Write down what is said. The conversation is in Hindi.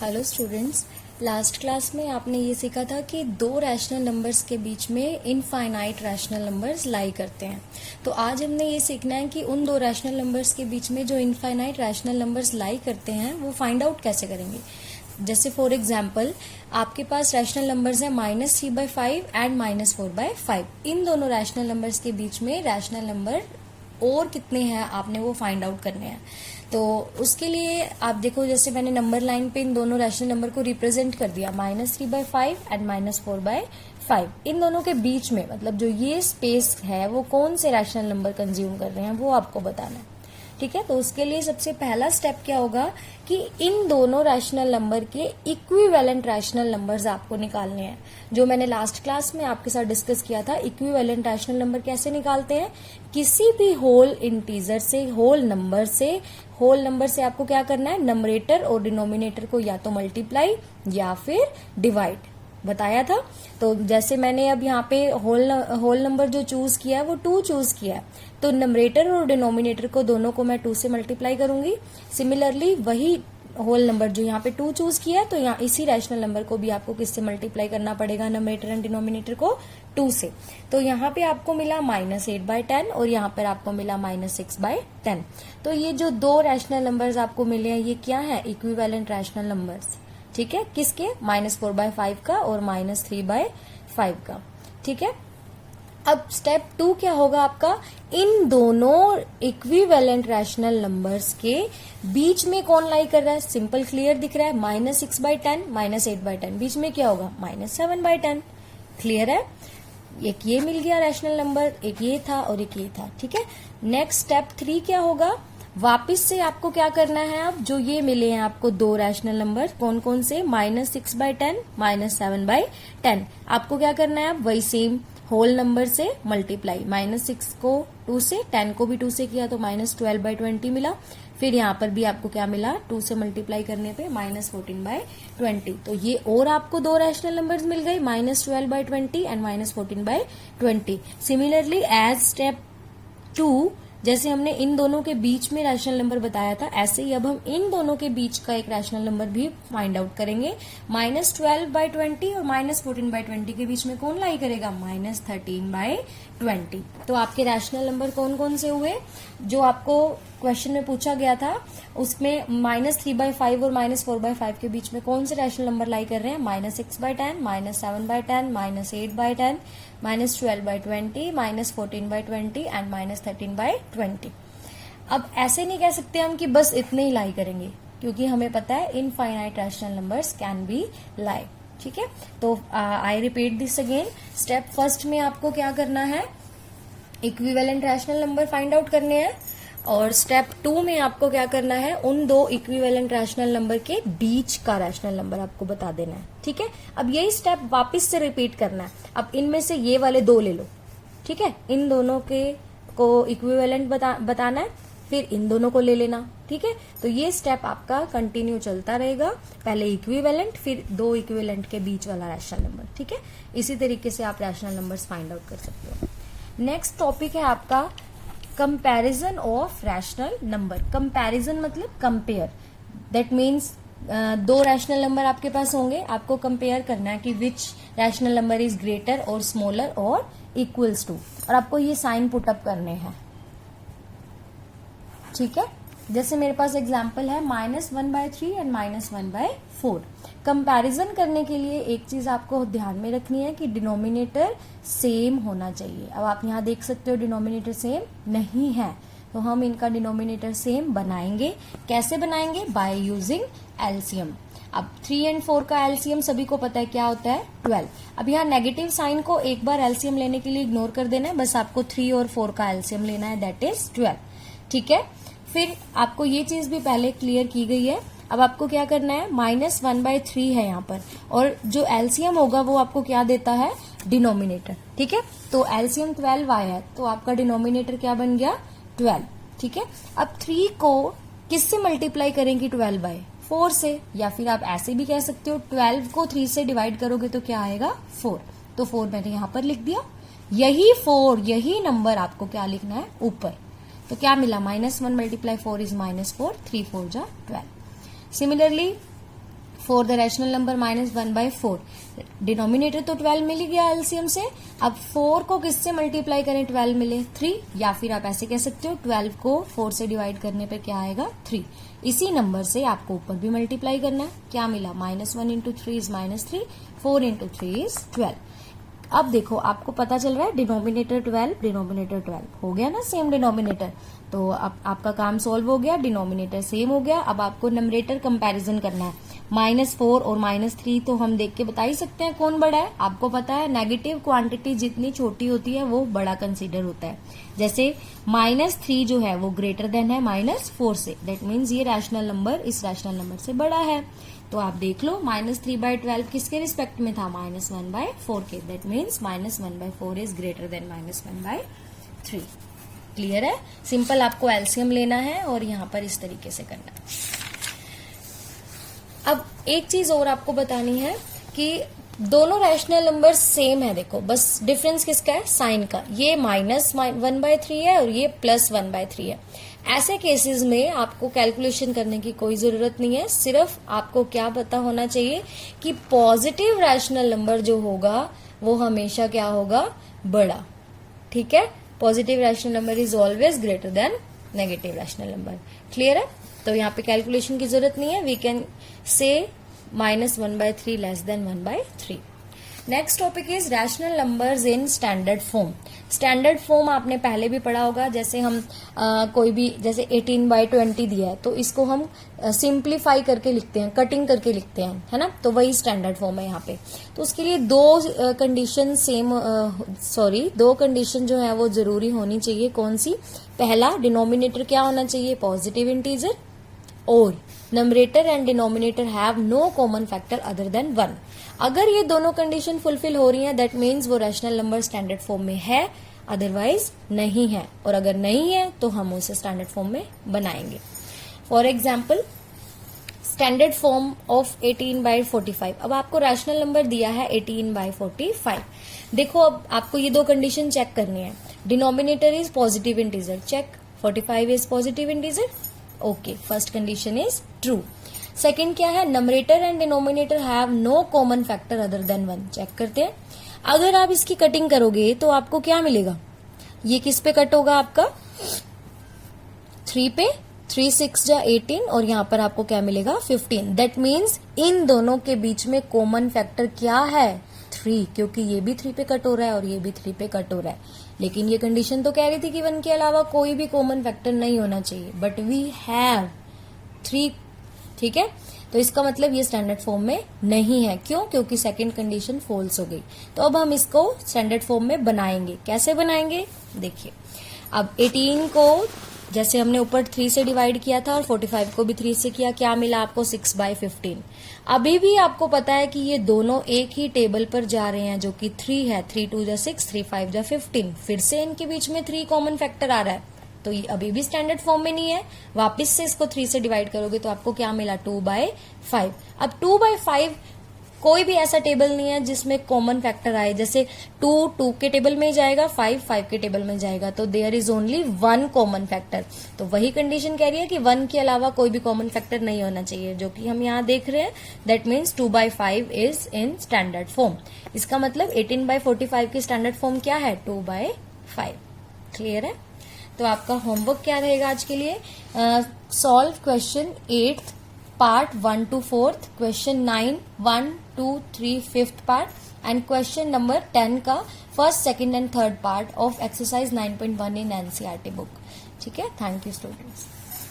हेलो स्टूडेंट्स, लास्ट क्लास में आपने ये सीखा था कि दो रैशनल नंबर्स के बीच में इनफाइनाइट रैशनल नंबर्स लाई करते हैं। तो आज हमने ये सीखना है कि उन दो रैशनल नंबर्स के बीच में जो इनफाइनाइट रैशनल नंबर्स लाई करते हैं वो फाइंड आउट कैसे करेंगे। जैसे फॉर एग्जाम्पल आपके पास रैशनल नंबर्स है -3/5 एंड -4/5। इन दोनों रैशनल नंबर्स के बीच में रैशनल नंबर और कितने हैं आपने वो फाइंड आउट करने हैं। तो उसके लिए आप देखो, जैसे मैंने नंबर लाइन पे इन दोनों रैशनल नंबर को रिप्रेजेंट कर दिया, -3/5 एंड -4/5। इन दोनों के बीच में मतलब जो ये स्पेस है वो कौन से रैशनल नंबर कंज्यूम कर रहे हैं वो आपको बताना है। ठीक है, तो उसके लिए सबसे पहला स्टेप क्या होगा कि इन दोनों रैशनल नंबर के इक्विवेलेंट रैशनल नंबर्स आपको निकालने हैं। जो मैंने लास्ट क्लास में आपके साथ डिस्कस किया था, इक्विवेलेंट रैशनल नंबर कैसे निकालते हैं। किसी भी होल इंटीजर से, होल नंबर से आपको क्या करना है, नंबरेटर और डिनोमिनेटर को या तो मल्टीप्लाई या फिर डिवाइड बताया था। तो जैसे मैंने अब यहाँ पे होल नंबर जो चूज किया है वो 2 चूज किया है, तो नंबरेटर और डिनोमिनेटर को दोनों को मैं 2 से मल्टीप्लाई करूंगी। सिमिलरली वही होल नंबर जो यहाँ पे 2 चूज किया है, तो यहाँ इसी रैशनल नंबर को भी आपको किससे मल्टीप्लाई करना पड़ेगा, नंबरेटर एंड डिनोमिनेटर को 2 से। तो यहाँ पे आपको मिला -8/10 और यहाँ पर आपको मिला -6/10। तो ये जो दो रैशनल नंबर्स आपको मिले हैं ये क्या है, इक्विवेलेंट रैशनल नंबर्स। ठीक है, किसके, -4/5 का और -3/5 का। ठीक है, अब स्टेप 2 क्या होगा आपका, इन दोनों इक्विवेलेंट रैशनल नंबर्स के बीच में कौन लाई कर रहा है, सिंपल क्लियर दिख रहा है, -6/10 -8/10, बीच में क्या होगा, -7/10। क्लियर है, एक ये मिल गया रैशनल नंबर, एक ये था और एक ये था। ठीक है, नेक्स्ट स्टेप 3 क्या होगा, वापिस से आपको क्या करना है, अब जो ये मिले हैं आपको दो रैशनल नंबर, कौन कौन से, -6/10 -7/10, आपको क्या करना है, अब वही सेम होल नंबर से मल्टीप्लाई, -6 को 2 से, 10 को भी 2 से किया तो -12/20 मिला। फिर यहाँ पर भी आपको क्या मिला, 2 से मल्टीप्लाई करने पे -14/20। तो ये और आपको दो रैशनल नंबर्स मिल गए, -12/20 एंड -14/20। सिमिलरली एज स्टेप 2, जैसे हमने इन दोनों के बीच में रैशनल नंबर बताया था, ऐसे ही अब हम इन दोनों के बीच का एक रैशनल नंबर भी फाइंड आउट करेंगे। -12/20 और -14/20 के बीच में कौन लाई करेगा, -13/20। तो आपके रैशनल नंबर कौन कौन से हुए, जो आपको क्वेश्चन में पूछा गया था उसमें -3/5 और -4/5 के बीच में कौन से रैशनल नंबर लाई कर रहे हैं, -6/10 -7/10 -8/10 -12/20 -14/20 एंड -13/20। अब ऐसे नहीं कह सकते हम कि बस इतने ही लाई करेंगे, क्योंकि हमें पता है infinite rational numbers can be lie. ठीक है, तो I repeat this again. Step first में आपको क्या करना है, equivalent rational number find out करने हैं, और स्टेप 2 में आपको क्या करना है, उन दो इक्विवेलेंट रैशनल नंबर के बीच का रैशनल नंबर आपको बता देना है। ठीक है, अब यही स्टेप वापस से रिपीट करना है। अब इनमें से ये वाले दो ले लो, ठीक है, इन दोनों के को इक्विवेलेंट बताना है, फिर इन दोनों को ले लेना। ठीक है, तो ये स्टेप आपका कंटिन्यू चलता रहेगा, पहले इक्विवेलेंट फिर दो इक्विवेलेंट के बीच वाला रैशनल नंबर। ठीक है, इसी तरीके से आप रैशनल नंबर्स फाइंड आउट कर सकते हो। नेक्स्ट टॉपिक है आपका comparison of rational number. Comparison मतलब कंपेयर, दैट मीन्स दो रैशनल नंबर आपके पास होंगे, आपको कंपेयर करना है कि विच रैशनल नंबर इज ग्रेटर और स्मॉलर और इक्वल्स टू, और आपको ये साइन पुट अप करने हैं। ठीक है, जैसे मेरे पास एग्जाम्पल है -1/3 एंड -1/4। कंपैरिजन करने के लिए एक चीज आपको ध्यान में रखनी है कि डिनोमिनेटर सेम होना चाहिए। अब आप यहाँ देख सकते हो डिनोमिनेटर सेम नहीं है, तो हम इनका डिनोमिनेटर सेम बनाएंगे। कैसे बनाएंगे, बाय यूजिंग एलसीएम। अब 3 एंड 4 का एलसीएम सभी को पता है क्या होता है, 12। अब यहाँ नेगेटिव साइन को एक बार एलसीएम लेने के लिए इग्नोर कर देना है, बस आपको 3 और 4 का एलसीएम लेना है, दैट इज 12। ठीक है, फिर आपको ये चीज भी पहले क्लियर की गई है। अब आपको क्या करना है, -1/3 है यहाँ पर, और जो एलसीएम होगा वो आपको क्या देता है, डिनोमिनेटर। ठीक है, तो एलसीएम 12 आया है, तो आपका डिनोमिनेटर क्या बन गया, 12। ठीक है, अब 3 को किससे मल्टीप्लाई करेंगे, 12/4 से, या फिर आप ऐसे भी कह सकते हो 12 को 3 से डिवाइड करोगे तो क्या आएगा, 4। तो 4 मैंने यहाँ पर लिख दिया। यही नंबर आपको क्या लिखना है, ऊपर। तो क्या मिला, -1 × 4 इज -4, 3 4 जा 12। Similarly 4 the rational number -1/4। Denominator तो 12 मिल ही गया एलसीएम से। अब 4 को किससे मल्टीप्लाई करें 12 मिले 3, या फिर आप ऐसे कह सकते हो 12 को 4 से डिवाइड करने पे क्या आएगा 3। इसी नंबर से आपको ऊपर भी मल्टीप्लाई करना है। क्या मिला -1 इंटू 3 इज -3, 4 इंटू 3 इज 12। अब देखो आपको पता चल रहा है डिनोमिनेटर 12 डिनोमिनेटर 12 हो गया ना सेम डिनोमिनेटर, तो अब आपका काम सॉल्व हो गया, डिनोमिनेटर सेम हो गया। अब आपको नंबरेटर कंपैरिजन करना है। -4 और -3 तो हम देख के बता ही सकते हैं कौन बड़ा है। आपको पता है नेगेटिव क्वांटिटी जितनी छोटी होती है वो बड़ा कंसीडर होता है। जैसे -3 जो है वो ग्रेटर देन है -4 से, दैट मीन्स ये रैशनल नंबर इस रैशनल नंबर से बड़ा है। तो आप देख लो -3/12 किसके रिस्पेक्ट में था -1/4 के, that means -1/4 is greater than -1/3। Clear है? सिंपल आपको एलसीएम लेना है और यहां पर इस तरीके से करना है। अब एक चीज और आपको बतानी है कि दोनों रैशनल नंबर सेम है। देखो बस डिफरेंस किसका है, साइन का। ये -1/3 है और ये +1/3 है। ऐसे केसेस में आपको कैलकुलेशन करने की कोई जरूरत नहीं है। सिर्फ आपको क्या पता होना चाहिए कि पॉजिटिव रैशनल नंबर जो होगा वो हमेशा क्या होगा, बड़ा। ठीक है, positive rational number is always greater than negative rational number. Clear है? तो यहाँ पे कैलकुलेशन की जरूरत नहीं है। We can say -1/3 less than 1/3। Next topic is rational numbers in standard form. Standard form आपने पहले भी पढ़ा होगा। जैसे हम कोई भी जैसे 18/20 दिया है तो इसको हम सिंप्लीफाई करके लिखते हैं, कटिंग करके लिखते हैं, है ना। तो वही स्टैंडर्ड फॉर्म है यहाँ पे। तो उसके लिए दो कंडीशन जो है वो जरूरी होनी चाहिए। कौन सी? पहला, डिनोमिनेटर क्या होना चाहिए, पॉजिटिव इंटीजर, और numerator and denominator have no common factor other than 1। अगर ये दोनों कंडीशन फुलफिल हो रही हैं दैट मीन्स वो रैशनल नंबर स्टैंडर्ड फॉर्म में है, अदरवाइज नहीं है। और अगर नहीं है तो हम उसे स्टैंडर्ड फॉर्म में बनाएंगे। For example standard form of 18/45। अब आपको रैशनल नंबर दिया है 18/45। देखो अब आपको ये दो कंडीशन चेक करनी है। Denominator is positive integer, check. 45 is positive integer, okay, first condition is true. Second क्या है, numerator and denominator have no common factor other than 1, check करते हैं। अगर आप इसकी कटिंग करोगे तो आपको क्या मिलेगा, ये किस पे कट होगा आपका 3 पे, 3 6 जा 18 और यहाँ पर आपको क्या मिलेगा 15। दैट मीन्स इन दोनों के बीच में कॉमन फैक्टर क्या है 3, क्योंकि ये भी 3 पे कट हो रहा है और ये भी 3 पे कट हो रहा है। लेकिन ये कंडीशन तो कह रही थी कि 1 के अलावा कोई भी कॉमन फैक्टर नहीं होना चाहिए, बट वी हैव 3। ठीक है, तो इसका मतलब ये स्टैंडर्ड फॉर्म में नहीं है। क्यों? क्योंकि सेकंड कंडीशन फॉल्स हो गई। तो अब हम इसको स्टैंडर्ड फॉर्म में बनाएंगे। कैसे बनाएंगे देखिए। अब 18 को जैसे हमने ऊपर 3 से डिवाइड किया था और 45 को भी 3 से किया, क्या मिला आपको 6/15। अभी भी आपको पता है कि ये दोनों एक ही टेबल पर जा रहे हैं जो कि 3 है। 3 2 जा 6, 3 5 जा 15। फिर से इनके बीच में 3 कॉमन फैक्टर आ रहा है, तो ये अभी भी स्टैंडर्ड फॉर्म में नहीं है। वापस से इसको 3 से डिवाइड करोगे तो आपको क्या मिला 2/5। अब 2/5 कोई भी ऐसा टेबल नहीं है जिसमें कॉमन फैक्टर आए। जैसे 2 के टेबल में जाएगा, 5 के टेबल में जाएगा, तो there is only 1 common factor. तो वही कंडीशन कह रही है कि 1 के अलावा कोई भी कॉमन फैक्टर नहीं होना चाहिए, जो कि हम यहाँ देख रहे हैं। That means 2/5 is in standard form. इसका मतलब 18/45 की स्टैंडर्ड फॉर्म क्या है 2/5। क्लियर है? तो आपका होमवर्क क्या रहेगा आज के लिए, solve question 8 part 1 to 4, question 9 1 2 3 5th part, and question number 10 का first, second and third part of exercise 9.1 in NCERT book. ठीक है, थैंक यू स्टूडेंट्स।